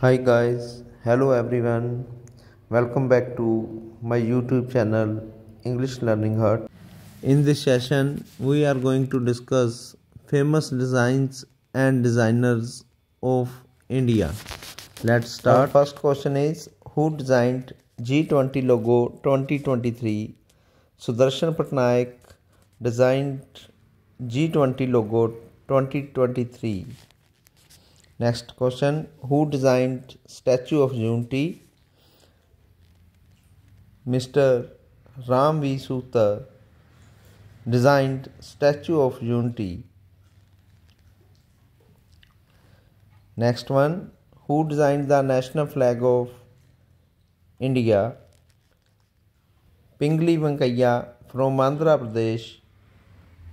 Hi guys, hello everyone. Welcome back to my YouTube channel English Learning Hut. In this session, we are going to discuss famous designs and designers of India. Let's start. Our first question is, who designed G20 logo 2023? Sudarshan Patnaik designed G20 logo 2023. Next question, who designed Statue of Unity? Mr. Ram V. Sutar designed Statue of Unity. Next one, who designed the national flag of India? Pingali Venkaiah from Andhra Pradesh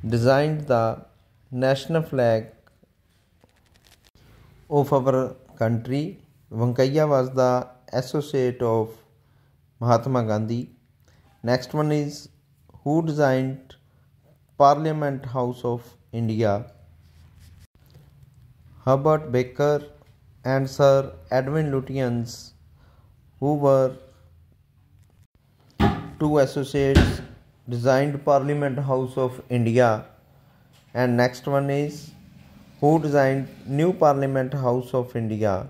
designed the national flag of our country. Venkaiah was the associate of Mahatma Gandhi. Next one is, who designed Parliament House of India? Herbert Baker and Sir Edwin Lutyens, who were two associates, designed Parliament House of India. And next one is, who designed New Parliament House of India?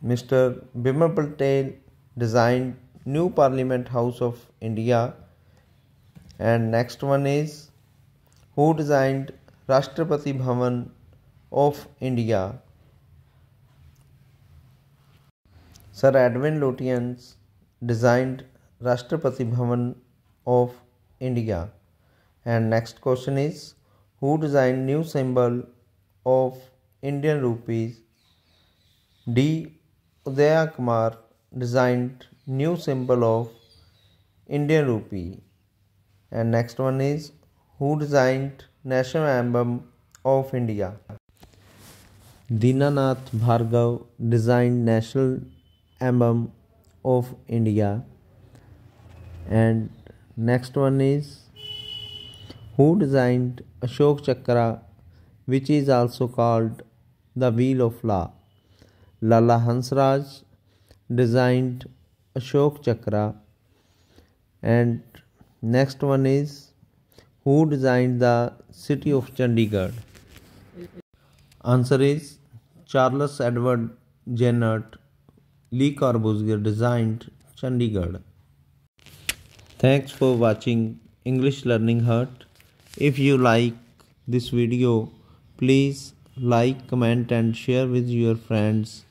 Mr. Bimal Patel designed New Parliament House of India. And next one is, who designed Rashtrapati Bhavan of India? Sir Edwin Lutyens designed Rashtrapati Bhavan of India. And next question is, who designed new symbol of Indian rupees? D. Udaya Kumar designed new symbol of Indian rupee. And next one is, who designed national emblem of India? Dinanath Bhargav designed national emblem of India. And next one is, who designed Ashok Chakra, which is also called the Wheel of Law? Lala Hansraj designed Ashok Chakra. And next one is, who designed the city of Chandigarh? Answer is Charles Edward Jennert. Le Corbusier designed Chandigarh. Thanks for watching English Learning Hut. If you like this video, please like, comment and share with your friends.